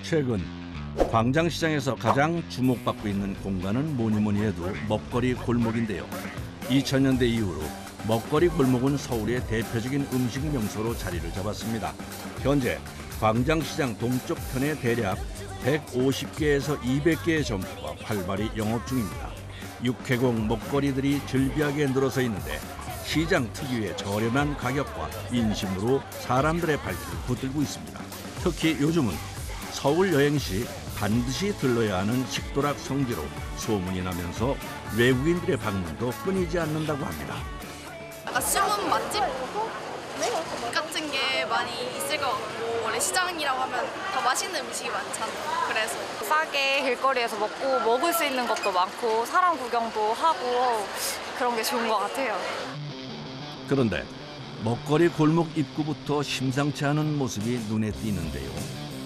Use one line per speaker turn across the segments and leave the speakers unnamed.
최근 광장시장에서 가장 주목받고 있는 공간은 뭐니 해도 먹거리 골목인데요. 2000년대 이후로 먹거리 골목은 서울의 대표적인 음식 명소로 자리를 잡았습니다. 현재 광장시장 동쪽 편에 대략 150개에서 200개의 점포가 활발히 영업 중입니다. 육해공 먹거리들이 즐비하게 늘어서 있는데 시장 특유의 저렴한 가격과 인심으로 사람들의 발길을 붙들고 있습니다. 특히 요즘은 서울 여행 시 반드시 들러야 하는 식도락 성지로 소문이 나면서 외국인들의 방문도 끊이지 않는다고 합니다.
숨은 맛집 같은 게 많이 있을 것 같고, 원래 시장이라고 하면 더 맛있는 음식이 많잖아요. 그래서
싸게 길거리에서 먹을 수 있는 것도 많고 사람 구경도 하고 그런 게 좋은 것 같아요.
그런데 먹거리 골목 입구부터 심상치 않은 모습이 눈에 띄는데요.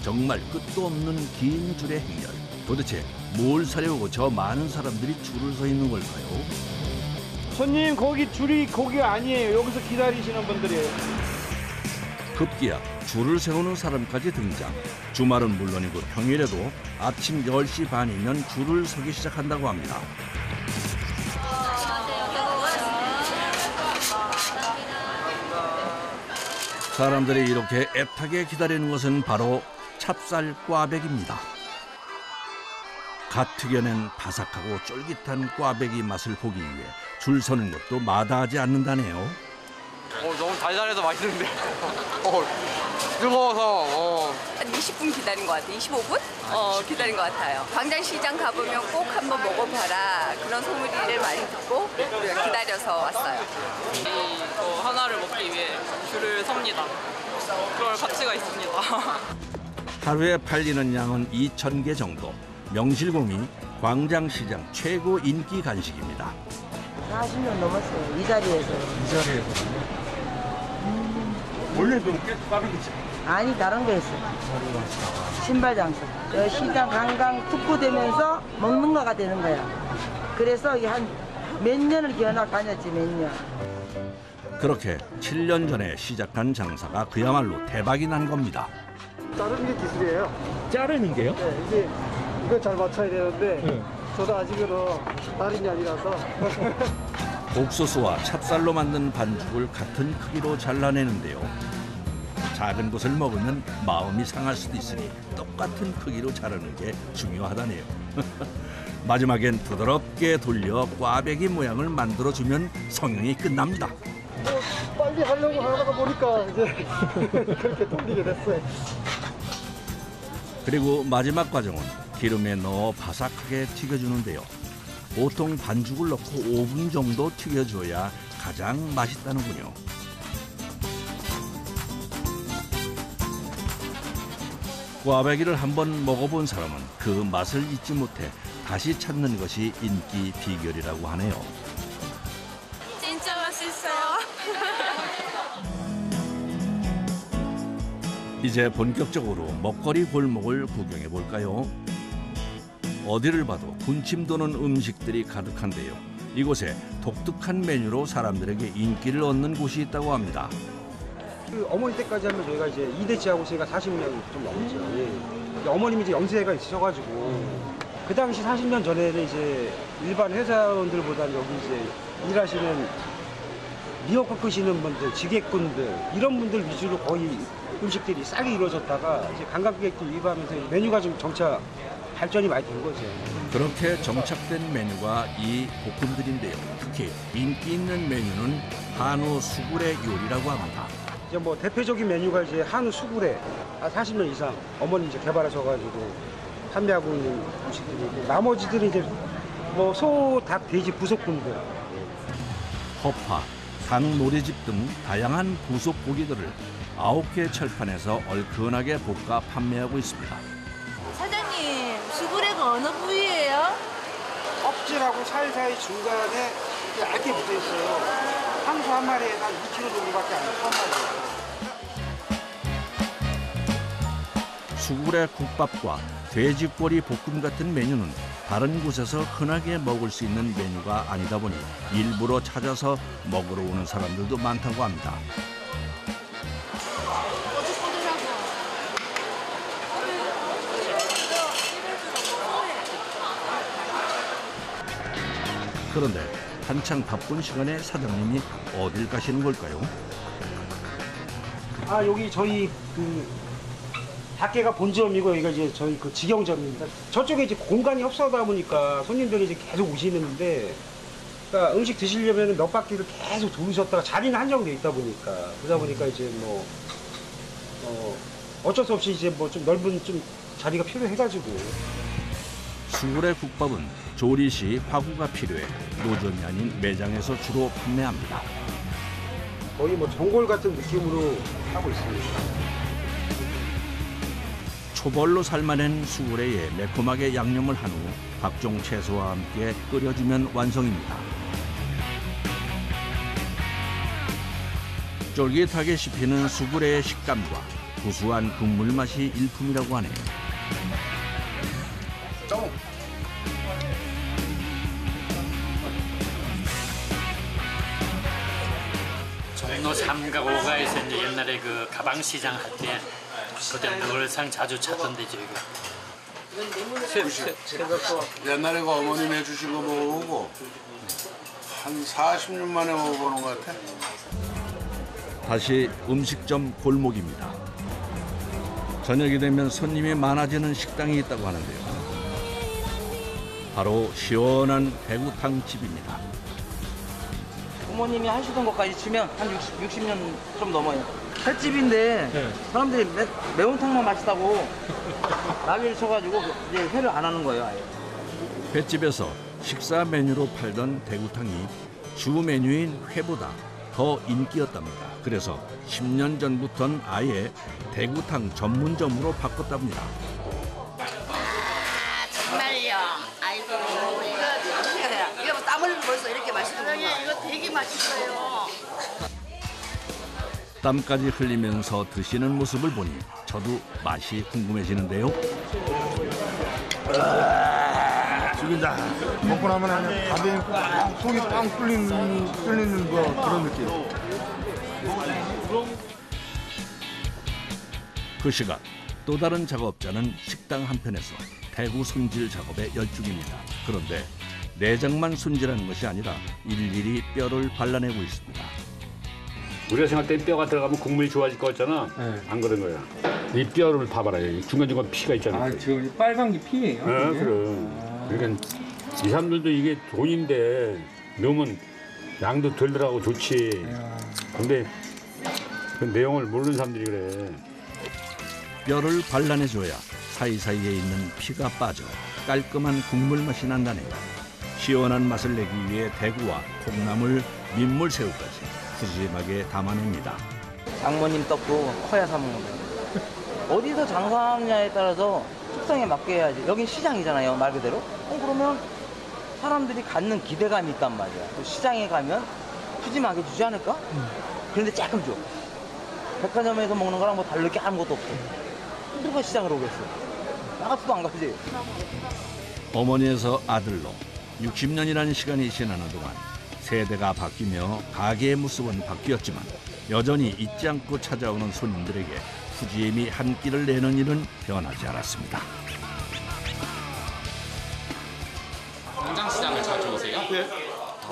정말 끝도 없는 긴 줄의 행렬. 도대체 뭘 사려고 저 많은 사람들이 줄을 서 있는 걸까요?
손님, 거기가 아니에요. 여기서 기다리시는 분들이에요.
급기야 줄을 세우는 사람까지 등장. 주말은 물론이고 평일에도 아침 10시 반이면 줄을 서기 시작한다고 합니다. 사람들이 이렇게 애타게 기다리는 것은 바로 찹쌀 꽈배기입니다. 갓 튀겨낸 바삭하고 쫄깃한 꽈배기 맛을 보기 위해 줄 서는 것도 마다하지 않는다네요.
너무 달달해서 맛있는데. 뜨거워서.
한 20분 기다린 것 같아요. 25분? 기다린 것 같아요. 광장시장 가보면 꼭 한번 먹어봐라. 그런 소문을 많이 듣고 기다려서 왔어요.
이 하나를 먹기 위해 줄을 섭니다. 그럴 가치가 있습니다.
하루에 팔리는 양은 2,000개 정도. 명실공히 광장시장 최고 인기 간식입니다.
40년 넘었어요. 이 자리에서.
원래도 꽈배기집.
아니, 다른 거 했어요. 신발 장사. 저 시장 관광 특구되면서 먹는 거가 되는 거야. 그래서 한 몇 년을 견학 다녔지, 몇 년.
그렇게 7년 전에 시작한 장사가 그야말로 대박이 난 겁니다.
자르는 게 기술이에요.
자르는 게요?
네, 이거 잘 맞춰야 되는데 저도 아직은 달인이 아니라서.
옥수수와 찹쌀로 만든 반죽을 같은 크기로 잘라내는데요. 작은 것을 먹으면 마음이 상할 수도 있으니 똑같은 크기로 자르는 게 중요하다네요. 마지막엔 부드럽게 돌려 꽈배기 모양을 만들어주면 성형이 끝납니다.
빨리 하려고 하다가 보니까 이제 그렇게 돌리게 됐어요.
그리고 마지막 과정은 기름에 넣어 바삭하게 튀겨주는데요. 보통 반죽을 넣고 5분 정도 튀겨줘야 가장 맛있다는군요. 꽈배기를 한번 먹어본 사람은 그 맛을 잊지 못해 다시 찾는 것이 인기 비결이라고 하네요.
진짜 맛있어요.
이제 본격적으로 먹거리 골목을 구경해 볼까요? 어디를 봐도 군침 도는 음식들이 가득한데요. 이곳에 독특한 메뉴로 사람들에게 인기를 얻는 곳이 있다고 합니다.
그 어머니 때까지 하면 저희가 이제 2대째하고 저희가 40년 좀 넘었죠. 예. 어머님이 이제 연세가 있으셔가지고 그 당시 40년 전에는 이제 일반 회사원들보다는 여기 이제 일하시는 미역국 끄시는 분들, 지게꾼들 이런 분들 위주로 거의 음식들이 싸게 이루어졌다가 이제 관광객들 유입하면서 메뉴가 좀 점차 발전이 많이 된 거죠.
그렇게 정착된 메뉴가 이 볶음들인데요. 특히 인기 있는 메뉴는 한우 수구레 요리라고 합니다.
이제 뭐 대표적인 메뉴가 이제 한우 수구레 40년 이상 어머니 이제 개발하셔가지고 판매하고 있는 음식들이고 나머지들은 이제 뭐 소, 닭, 돼지 부속품들.
허파, 닭 노래집 등 다양한 부속 고기들을 9개 철판에서 얼큰하게 볶아 판매하고 있습니다.
사장님, 수구레가 어느 부위예요?
껍질하고 사이사이 중간에 얇게 묻어 있어요. 한수 한 마리에 한 2kg 정도밖에 안 돼요. 한 마리에.
수구레 국밥과 돼지꼬리 볶음 같은 메뉴는 다른 곳에서 흔하게 먹을 수 있는 메뉴가 아니다 보니 일부러 찾아서 먹으러 오는 사람들도 많다고 합니다. 그런데 한창 바쁜 시간에 사장님이 어딜 가시는 걸까요?
아, 여기 저희 그 밖에가 본점이고 여기가 이제 저희 그 직영점입니다. 저쪽에 이제 공간이 없어다 보니까 손님들이 이제 계속 오시는데, 그러니까 음식 드시려면 몇 바퀴를 계속 돌으셨다가 자리는 한정돼 있다 보니까, 그러다 보니까 이제 뭐 어쩔 수 없이 이제 뭐 좀 넓은 좀 자리가 필요해가지고.
수구레 국밥은 조리 시 화구가 필요해 노점이 아닌 매장에서 주로 판매합니다.
거의 뭐 전골 같은 느낌으로 하고 있습니다.
초벌로 삶아낸 수구레에 매콤하게 양념을 한 후 각종 채소와 함께 끓여주면 완성입니다. 쫄깃하게 씹히는 수구레의 식감과 구수한 국물 맛이 일품이라고 하네요.
종로 3가 5가에서 이제 옛날에 그 가방시장 할 때 그때 늘상 자주 찾던 데죠, 이거.
옛날에 그 어머님 해주신 거 먹어보고 한 40년 만에 먹어보는 것 같아.
다시 음식점 골목입니다. 저녁이 되면 손님이 많아지는 식당이 있다고 하는데요. 바로 시원한 대구탕 집입니다.
부모님이 하시던 것까지 치면 한 60년 좀 넘어요. 횟집인데 사람들이 매운탕만 맛있다고 난리를 쳐가지고 이제 회를 안 하는 거예요, 아예.
횟집에서 식사 메뉴로 팔던 대구탕이 주 메뉴인 회보다 더 인기였답니다. 그래서 10년 전부터는 아예 대구탕 전문점으로 바꿨답니다.
정말요. 아이고.
이거 뭐 땀을 벌써 이렇게 맛있는
이거 되게 맛있어요.
땀까지 흘리면서 드시는 모습을 보니 저도 맛이 궁금해지는데요.
죽인다. 먹고 나면 그냥 밥에 속이 빵 뚫리는 거 그런 느낌.
그 시각 또 다른 작업자는 식당 한편에서 대구 손질 작업에 열중입니다. 그런데 내장만 손질하는 것이 아니라 일일이 뼈를 발라내고 있습니다.
우리가 생각할 때 뼈가 들어가면 국물이 좋아질 것 같잖아. 안 그런 거야. 이 뼈를 봐봐라. 중간중간 피가 있잖아.
아, 지금 빨간 게 피예요?
네, 그럼. 그러니까 이 사람들도 이게 돈인데 넣으면 양도 덜 들어가고 좋지. 근데 그 내용을 모르는 사람들이 그래.
뼈를 발라내줘야 사이사이에 있는 피가 빠져 깔끔한 국물 맛이 난다네요. 시원한 맛을 내기 위해 대구와 콩나물, 민물새우까지 푸짐하게 담아냅니다.
장모님 떡도 커야 사 먹는 거예요. 어디서 장사하느냐에 따라서 특성에 맞게 해야지. 여긴 시장이잖아요, 말 그대로. 그러면 사람들이 갖는 기대감이 있단 말이야. 또 시장에 가면 푸짐하게 주지 않을까? 그런데 조금 줘. 백화점에서 먹는 거랑 뭐 다를 게 아무것도 없어. 누가 시장으로 오겠어? 나가서도 안 가지.
어머니에서 아들로 60년이라는 시간이 지나는 동안 세대가 바뀌며 가게의 모습은 바뀌었지만 여전히 잊지 않고 찾아오는 손님들에게 푸짐히 한 끼를 내는 일은 변하지 않았습니다.
광장시장을 자주 오세요?
네.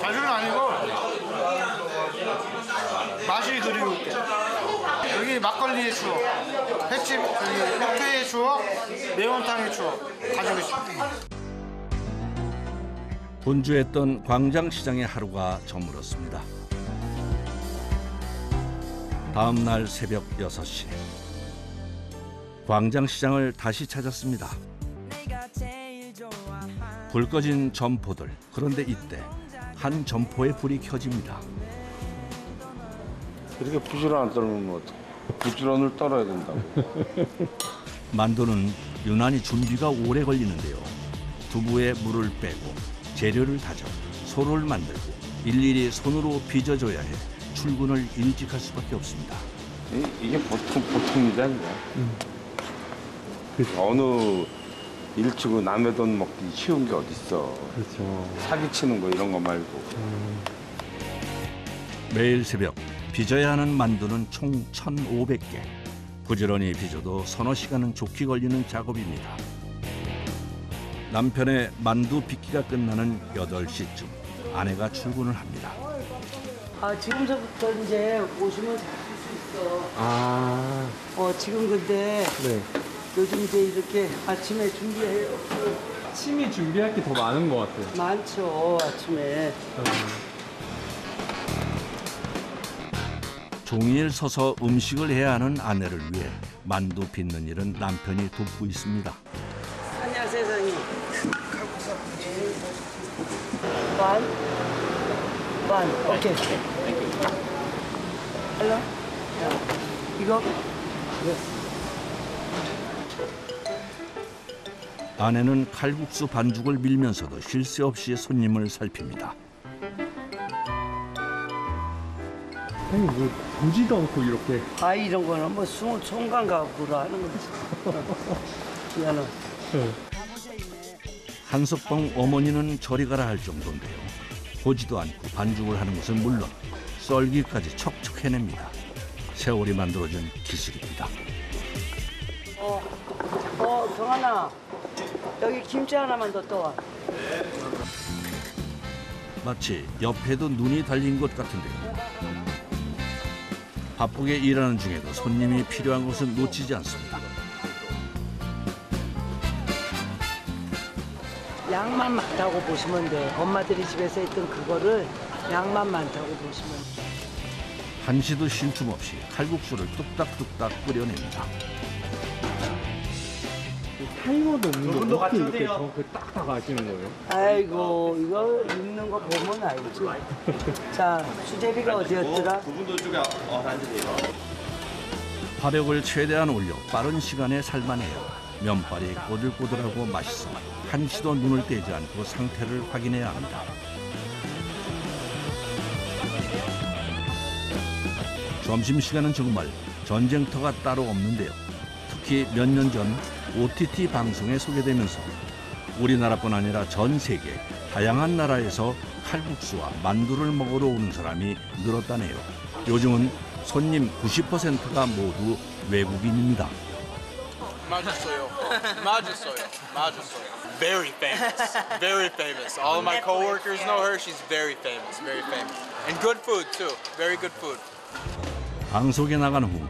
자주는 아니고 맛이 그리울 때. 여기 막걸리의 추억, 횟집 여기 육회의 추억, 매운탕의 추억 가지고 있습니다.
분주했던 광장시장의 하루가 저물었습니다. 다음 날 새벽 6시 광장시장을 다시 찾았습니다. 불 꺼진 점포들. 그런데 이때 한 점포에 불이 켜집니다.
이렇게 부지런 안 떨면 어떡해. 부지런을 떨어야 된다고.
만두는 유난히 준비가 오래 걸리는데요. 두부에 물을 빼고 재료를 다져 소를 만들고 일일이 손으로 빚어줘야 해 출근을 일찍 할 수밖에 없습니다.
이게 보통 일이 아니야. 어느 일치고 남의 돈 먹기 쉬운 게 어딨어.
그렇죠.
사기치는 거 이런 거 말고.
매일 새벽 빚어야 하는 만두는 총 1,500개. 부지런히 빚어도 서너 시간은 좋게 걸리는 작업입니다. 남편의 만두 빚기가 끝나는 8시쯤 아내가 출근을 합니다.
지금서부터 이제 오시면 잘 수 있어.
아.
지금 근데
네.
요즘 이제 이렇게 아침에 준비해요.
침이 준비할 게 더 많은 것 같아요.
많죠, 아침에.
종일 서서 음식을 해야 하는 아내를 위해 만두 빚는 일은 남편이 돕고 있습니다.
안녕하세요, 사장님. 반? 오케이. 할로? 이거? 네.
아내는 칼국수 반죽을 밀면서도 쉴 새 없이 손님을 살핍니다.
아니 뭐 보지도 않고 이렇게.
이런 거는 뭐 손감각으로 하는 거지. 미안해.
한석봉 어머니는 저리 가라 할 정도인데요. 보지도 않고 반죽을 하는 것은 물론 썰기까지 척척 해냅니다. 세월이 만들어준 기술입니다.
경환아, 여기 김치 하나만 더 떠와.
마치 옆에도 눈이 달린 것 같은데요. 바쁘게 일하는 중에도 손님이 필요한 것은 놓치지 않습니다.
양만 많다고 보시면 돼. 엄마들이 집에서 했던 그거를 양만 많다고 보시면 돼.
한시도 쉴 틈 없이 칼국수를 뚝딱뚝딱 끓여냅니다.
타이머도 없는데 어떻게 이렇게 정확히 딱딱 아시는 거예요?
아이고, 이거 읽는 거 보면 알지. 자, 수제비가 어디였더라?
화력을 최대한 올려 빠른 시간에 삶아내요. 면발이 꼬들꼬들하고 맛있어 한시도 눈을 떼지 않고 상태를 확인해야 합니다. 점심시간은 정말 전쟁터가 따로 없는데요. 특히 몇 년 전 OTT 방송에 소개되면서 우리나라뿐 아니라 전 세계 다양한 나라에서 칼국수와 만두를 먹으러 오는 사람이 늘었다네요. 요즘은 손님 90%가 모두 외국인입니다.
맛있어요. Very famous. Very famous. All of my coworkers know her. She's very famous. Very famous. And good food too. Very good food.
방송에 나간 후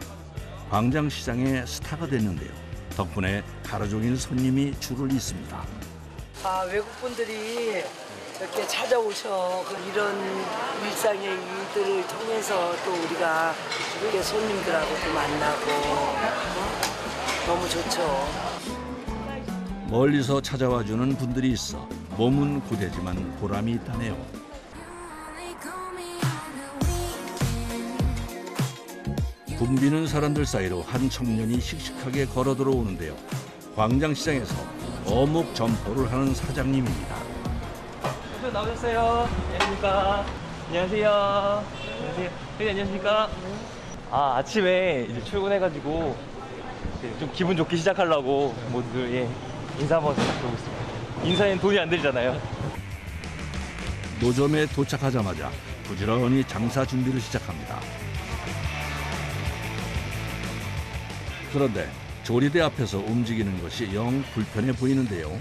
광장시장의 스타가 됐는데요. 덕분에 하루 종일 손님이 줄을 잇습니다.
외국분들이 이렇게 찾아오셔. 이런 일상의 일들을 통해서 또 우리가 이렇게 손님들하고도 만나고 너무 좋죠.
멀리서 찾아와주는 분들이 있어 몸은 고되지만 보람이 있다네요. 붐비는 사람들 사이로 한 청년이 씩씩하게 걸어 들어오는데요. 광장시장에서 어묵 점포를 하는 사장님입니다.
대표 나오셨어요. 안녕하십니까. 안녕하세요. 안녕하세요. 네, 안녕하십니까. 아침에 이제 출근해가지고 좀 기분 좋게 시작하려고 모두 인사 한번 부탁드리고 있습니다. 인사엔 돈이 안 들잖아요.
노점에 도착하자마자 부지런히 장사 준비를 시작합니다. 그런데 조리대 앞에서 움직이는 것이 영 불편해 보이는데요.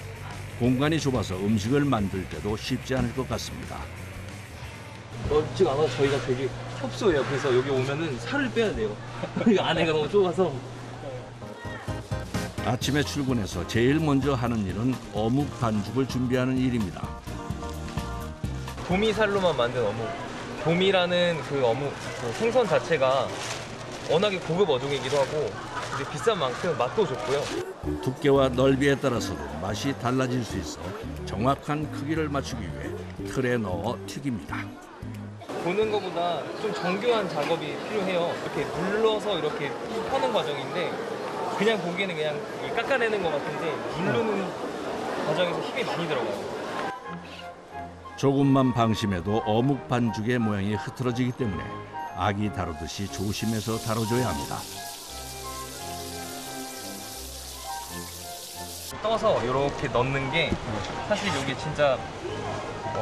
공간이 좁아서 음식을 만들 때도 쉽지 않을 것 같습니다.
지금 아마 저희가 되게 협소해요. 그래서 여기 오면은 살을 빼야 돼요. 안에가 너무 좁아서.
아침에 출근해서 제일 먼저 하는 일은 어묵 반죽을 준비하는 일입니다.
도미살로만 만든 어묵. 도미라는 그 어묵 그 생선 자체가 워낙에 고급 어종이기도 하고 이제 비싼 만큼 맛도 좋고요.
두께와 넓이에 따라서도 맛이 달라질 수 있어 정확한 크기를 맞추기 위해 틀에 넣어 튀깁니다.
보는 것보다 좀 정교한 작업이 필요해요. 이렇게 눌러서 이렇게 펴는 과정인데 그냥 보기에는 그냥 깎아내는 것 같은데 누르는 과정에서 힘이 많이 들어가요.
조금만 방심해도 어묵 반죽의 모양이 흐트러지기 때문에 아기 다루듯이 조심해서 다뤄줘야 합니다.
떠서 이렇게 넣는 게 사실 이게 진짜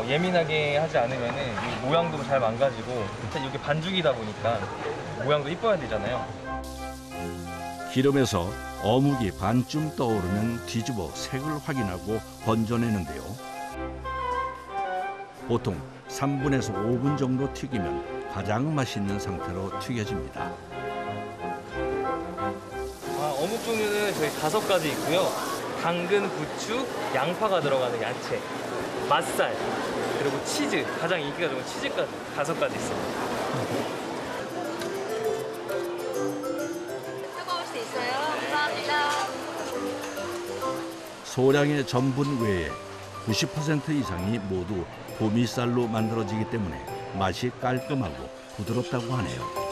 예민하게 하지 않으면 모양도 잘 망가지고 이게 반죽이다 보니까 모양도 이뻐야 되잖아요.
기름에서 어묵이 반쯤 떠오르면 뒤집어 색을 확인하고 건져내는데요. 보통 3분에서 5분 정도 튀기면 가장 맛있는 상태로 튀겨집니다.
어묵 종류는 저희 5가지 있고요. 당근, 부추, 양파가 들어가는 야채, 맛살, 그리고 치즈, 가장 인기가 좋은 치즈까지 5가지 있습니다.
뜨거울 수 있어요. 감사합니다.
소량의 전분 외에 90% 이상이 모두 보미쌀로 만들어지기 때문에 맛이 깔끔하고 부드럽다고 하네요.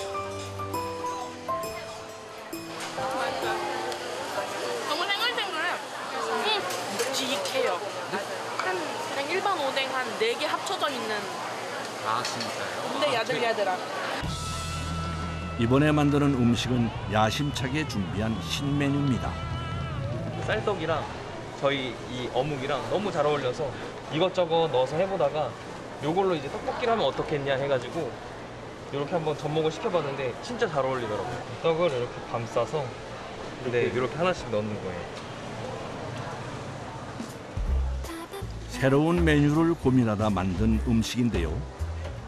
너무 생글생글해. 묵직해요. 그냥 일반 오뎅 한 4개 합쳐져 있는.
아 진짜요?
근데 야들야들한.
이번에 만드는 음식은 야심차게 준비한 신메뉴입니다.
쌀떡이랑 저희 이 어묵이랑 너무 잘 어울려서 이것저것 넣어서 해보다가 요걸로 이제 떡볶이를 하면 어떻겠냐 해가지고 이렇게 한번 접목을 시켜봤는데 진짜 잘 어울리더라고요. 떡을 이렇게 감싸서 근데 이렇게 하나씩 넣는 거예요.
새로운 메뉴를 고민하다 만든 음식인데요.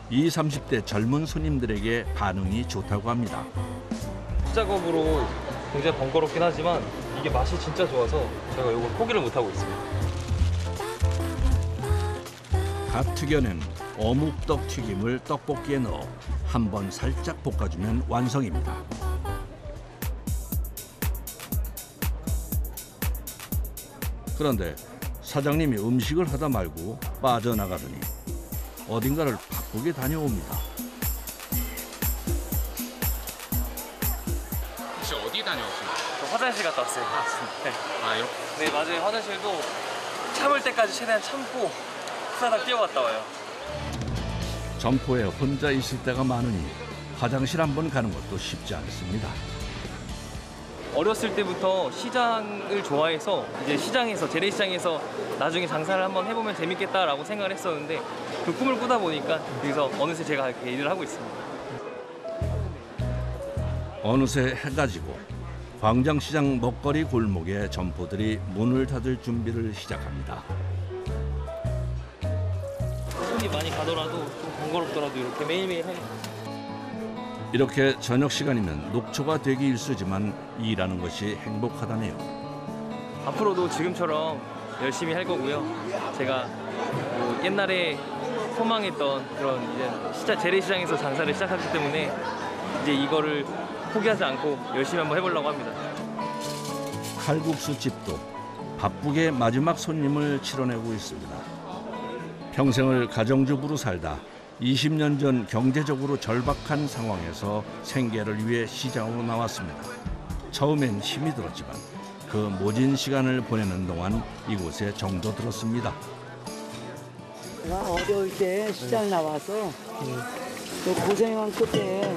20, 30대 젊은 손님들에게 반응이 좋다고 합니다.
수작업으로 굉장히 번거롭긴 하지만 이게 맛이 진짜 좋아서 제가 이걸 포기를 못하고 있습니다.
갓 튀겨낸 어묵떡 튀김을 떡볶이에 넣어 한번 살짝 볶아주면 완성입니다. 그런데 사장님이 음식을 하다 말고 빠져나가더니 어딘가를 바쁘게 다녀옵니다.
혹시 어디 다녀오신 거예요?
저 화장실 갔다 왔어요. 네.
아요?
네, 맞아요. 화장실도 참을 때까지 최대한 참고 후다닥 뛰어갔다 와요.
점포에 혼자 있을 때가 많으니 화장실 한번 가는 것도 쉽지 않습니다.
어렸을 때부터 시장을 좋아해서 이제 시장에서 재래시장에서 나중에 장사를 한번 해보면 재밌겠다라고 생각을 했었는데 그 꿈을 꾸다 보니까 여기서 어느새 제가 이렇게 일을 하고 있습니다.
어느새 해가 지고 광장시장 먹거리 골목에 점포들이 문을 닫을 준비를 시작합니다.
손이 많이 가더라도 좀 번거롭더라도 이렇게 매일매일 해요.
이렇게 저녁 시간이면 녹초가 되기 일쑤지만 일하는 것이 행복하다네요.
앞으로도 지금처럼 열심히 할 거고요. 제가 뭐 옛날에 소망했던 그런 이제 재래시장에서 장사를 시작했기 때문에 이제 이거를 포기하지 않고 열심히 한번 해보려고 합니다.
칼국수 집도 바쁘게 마지막 손님을 치러내고 있습니다. 평생을 가정주부로 살다 20년 전 경제적으로 절박한 상황에서 생계를 위해 시장으로 나왔습니다. 처음엔 힘이 들었지만 그 모진 시간을 보내는 동안 이곳에 정도 들었습니다.
내가 어려울 때 시장 나와서 또 고생한 끝에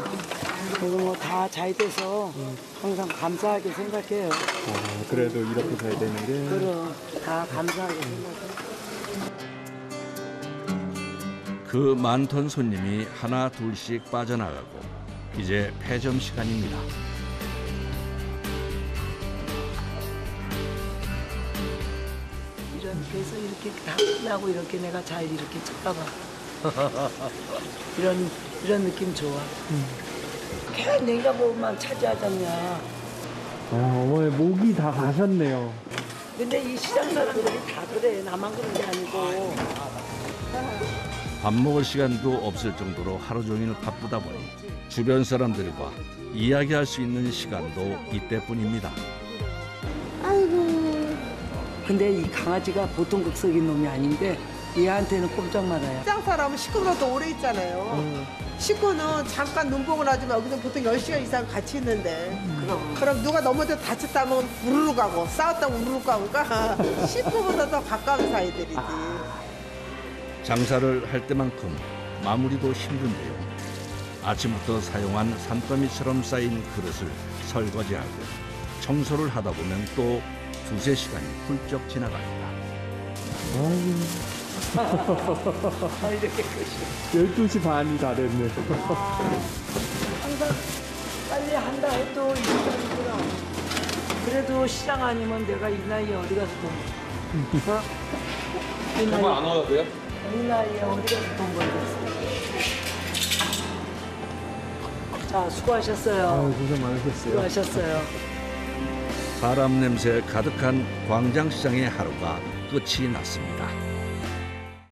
그래도 뭐 다 잘 돼서 항상 감사하게 생각해요.
그래도 이렇게 잘 되는 게.
그럼 다 감사하게 생각해요.
그 많던 손님이 하나 둘씩 빠져나가고 이제 폐점 시간입니다.
이렇게 해서 이렇게 다 끝나고 이렇게 내가 잘 이렇게 쳐다봐. 이런 느낌 좋아. 걔 내가 뭐만 차지하잖냐.
어머니 목이 다 가셨네요.
근데 이 시장 사람들이 다 그래. 나만 그런 게 아니고.
밥 먹을 시간도 없을 정도로 하루 종일 바쁘다 보니 주변 사람들과 이야기할 수 있는 시간도 이때뿐입니다.
아이고. 근데 이 강아지가 보통 극성인 놈이 아닌데 얘한테는 꼼짝 말아요.
시장 사람은 식구로도 오래 있잖아요. 식구는 잠깐 눈봉을 하지만 여기서 보통 10시간 이상 같이 있는데 그럼 누가 넘어져 다쳤다면 우르르 가고 싸웠다면 우르르 가고 그러니까 식구보다 더 가까운 사이들이지.
장사를 할 때만큼 마무리도 힘든데요. 아침부터 사용한 산더미처럼 쌓인 그릇을 설거지하고 청소를 하다 보면 또 두세 시간이 훌쩍 지나갑니다.
아, 이렇게 끝이.
12시 반이 다 됐네.
항상 빨리 한다 해도 이 시간이구나. 그래도 시장 아니면 내가 이 나이에 어디 가서 돈. 이 나이에
정말 안 와도 돼요?
이 나이에 어디 가서 돈 벌겠어요. 자, 수고하셨어요.
아유, 고생 많으셨어요.
수고하셨어요.
바람 냄새 가득한 광장시장의 하루가 끝이 났습니다.